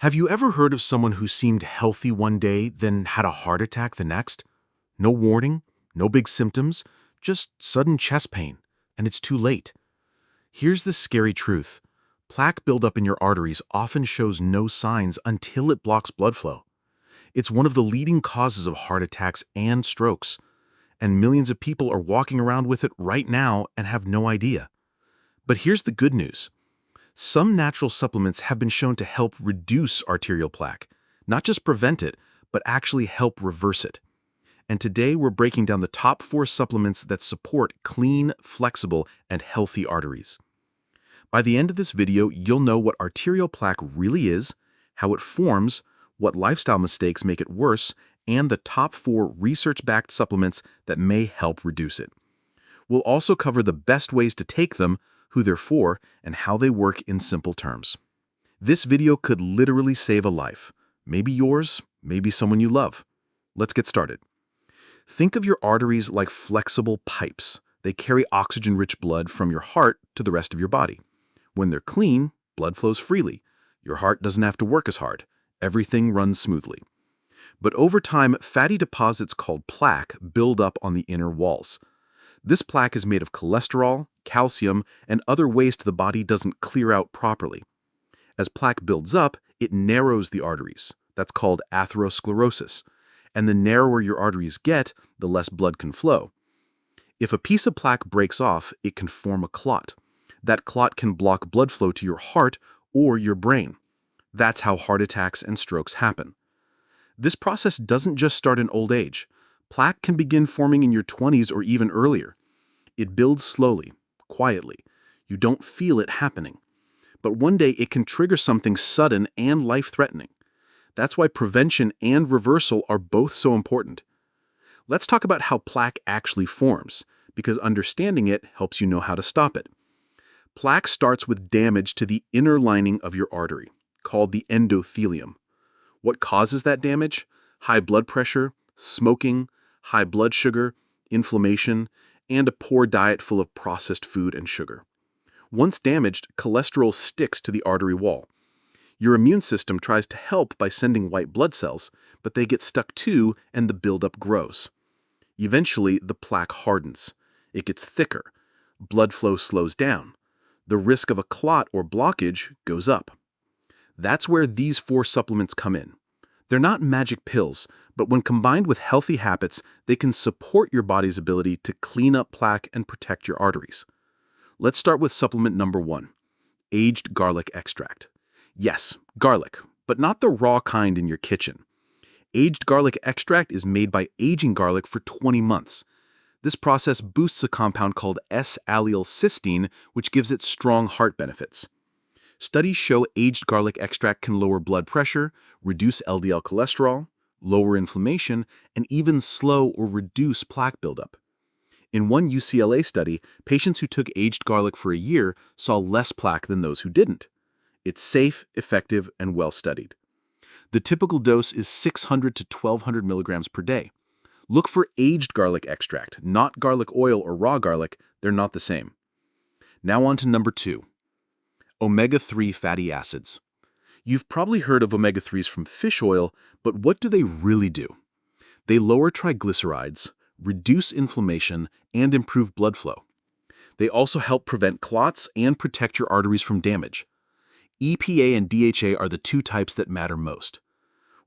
Have you ever heard of someone who seemed healthy one day, then had a heart attack the next? No warning, no big symptoms, just sudden chest pain, and it's too late. Here's the scary truth. Plaque buildup in your arteries often shows no signs until it blocks blood flow. It's one of the leading causes of heart attacks and strokes, and millions of people are walking around with it right now and have no idea. But here's the good news. Some natural supplements have been shown to help reduce arterial plaque, not just prevent it, but actually help reverse it. And today we're breaking down the top 4 supplements that support clean, flexible, and healthy arteries. By the end of this video, you'll know what arterial plaque really is, how it forms, what lifestyle mistakes make it worse, and the top 4 research-backed supplements that may help reduce it. We'll also cover the best ways to take them, who they're for, and how they work in simple terms. This video could literally save a life. Maybe yours, maybe someone you love. Let's get started. Think of your arteries like flexible pipes. They carry oxygen-rich blood from your heart to the rest of your body. When they're clean, blood flows freely. Your heart doesn't have to work as hard. Everything runs smoothly. But over time, fatty deposits called plaque build up on the inner walls. This plaque is made of cholesterol, calcium, and other waste the body doesn't clear out properly. As plaque builds up, it narrows the arteries. That's called atherosclerosis. And the narrower your arteries get, the less blood can flow. If a piece of plaque breaks off, it can form a clot. That clot can block blood flow to your heart or your brain. That's how heart attacks and strokes happen. This process doesn't just start in old age. Plaque can begin forming in your 20s or even earlier. It builds slowly, quietly. You don't feel it happening. But one day it can trigger something sudden and life-threatening. That's why prevention and reversal are both so important. Let's talk about how plaque actually forms, because understanding it helps you know how to stop it. Plaque starts with damage to the inner lining of your artery, called the endothelium. What causes that damage? High blood pressure, smoking, high blood sugar, inflammation, and a poor diet full of processed food and sugar. Once damaged, cholesterol sticks to the artery wall. Your immune system tries to help by sending white blood cells, but they get stuck too and the buildup grows. Eventually, the plaque hardens. It gets thicker. Blood flow slows down. The risk of a clot or blockage goes up. That's where these 4 supplements come in. They're not magic pills, but when combined with healthy habits, they can support your body's ability to clean up plaque and protect your arteries. Let's start with supplement number 1, aged garlic extract. Yes, garlic, but not the raw kind in your kitchen. Aged garlic extract is made by aging garlic for 20 months. This process boosts a compound called S-allylcysteine, which gives it strong heart benefits. Studies show aged garlic extract can lower blood pressure, reduce LDL cholesterol, lower inflammation, and even slow or reduce plaque buildup. In one UCLA study, patients who took aged garlic for a year saw less plaque than those who didn't. It's safe, effective, and well-studied. The typical dose is 600 to 1,200 milligrams per day. Look for aged garlic extract, not garlic oil or raw garlic. They're not the same. Now on to number 2. Omega-3 fatty acids. You've probably heard of omega-3s from fish oil, but what do they really do? They lower triglycerides, reduce inflammation, and improve blood flow. They also help prevent clots and protect your arteries from damage. EPA and DHA are the 2 types that matter most.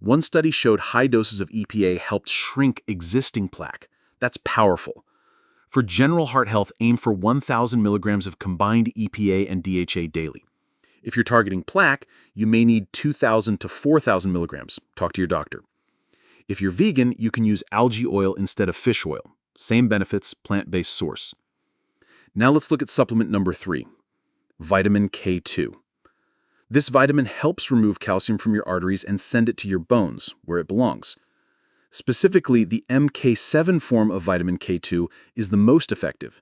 One study showed high doses of EPA helped shrink existing plaque. That's powerful. For general heart health, aim for 1,000 milligrams of combined EPA and DHA daily. If you're targeting plaque, you may need 2,000 to 4,000 milligrams. Talk to your doctor. If you're vegan, you can use algae oil instead of fish oil. Same benefits, plant-based source. Now let's look at supplement number 3, vitamin K2. This vitamin helps remove calcium from your arteries and send it to your bones, where it belongs. Specifically, the MK7 form of vitamin K2 is the most effective.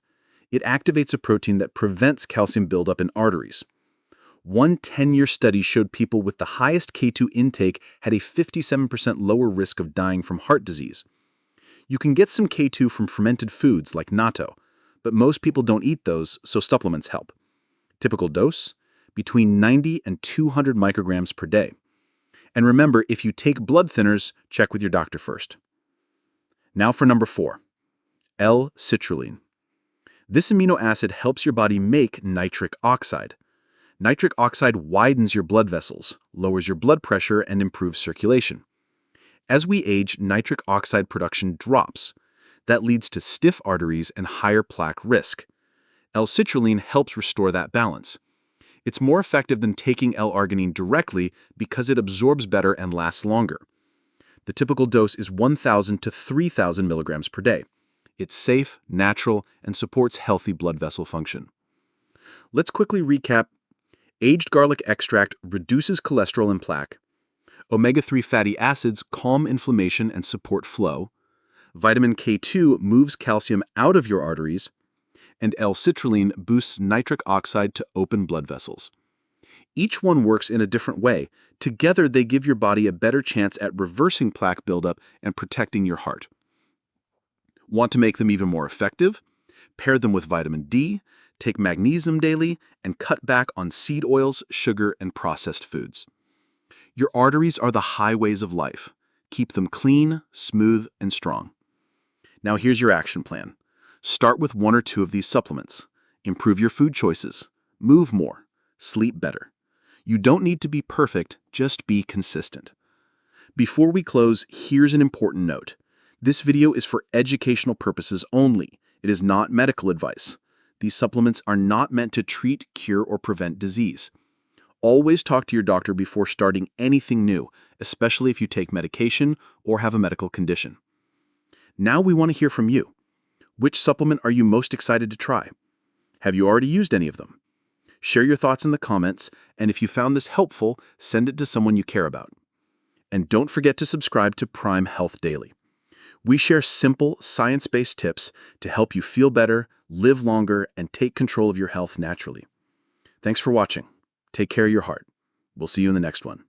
It activates a protein that prevents calcium buildup in arteries. One 10-year study showed people with the highest K2 intake had a 57% lower risk of dying from heart disease. You can get some K2 from fermented foods like natto, but most people don't eat those, so supplements help. Typical dose? Between 90 and 200 micrograms per day. And remember, if you take blood thinners, check with your doctor first. Now for number 4, L-citrulline. This amino acid helps your body make nitric oxide. Nitric oxide widens your blood vessels, lowers your blood pressure, and improves circulation. As we age, nitric oxide production drops. That leads to stiff arteries and higher plaque risk. L-citrulline helps restore that balance. It's more effective than taking L-arginine directly because it absorbs better and lasts longer. The typical dose is 1,000 to 3,000 milligrams per day. It's safe, natural, and supports healthy blood vessel function. Let's quickly recap. Aged garlic extract reduces cholesterol and plaque. Omega-3 fatty acids calm inflammation and support flow. Vitamin K2 moves calcium out of your arteries. And L-citrulline boosts nitric oxide to open blood vessels. Each one works in a different way. Together, they give your body a better chance at reversing plaque buildup and protecting your heart. Want to make them even more effective? Pair them with vitamin D, take magnesium daily, and cut back on seed oils, sugar, and processed foods. Your arteries are the highways of life. Keep them clean, smooth, and strong. Now here's your action plan. Start with 1 or 2 of these supplements. Improve your food choices. Move more. Sleep better. You don't need to be perfect, just be consistent. Before we close, here's an important note. This video is for educational purposes only. It is not medical advice. These supplements are not meant to treat, cure, or prevent disease. Always talk to your doctor before starting anything new, especially if you take medication or have a medical condition. Now we want to hear from you. Which supplement are you most excited to try? Have you already used any of them? Share your thoughts in the comments, and if you found this helpful, send it to someone you care about. And don't forget to subscribe to Prime Health Daily. We share simple, science-based tips to help you feel better, live longer, and take control of your health naturally. Thanks for watching. Take care of your heart. We'll see you in the next one.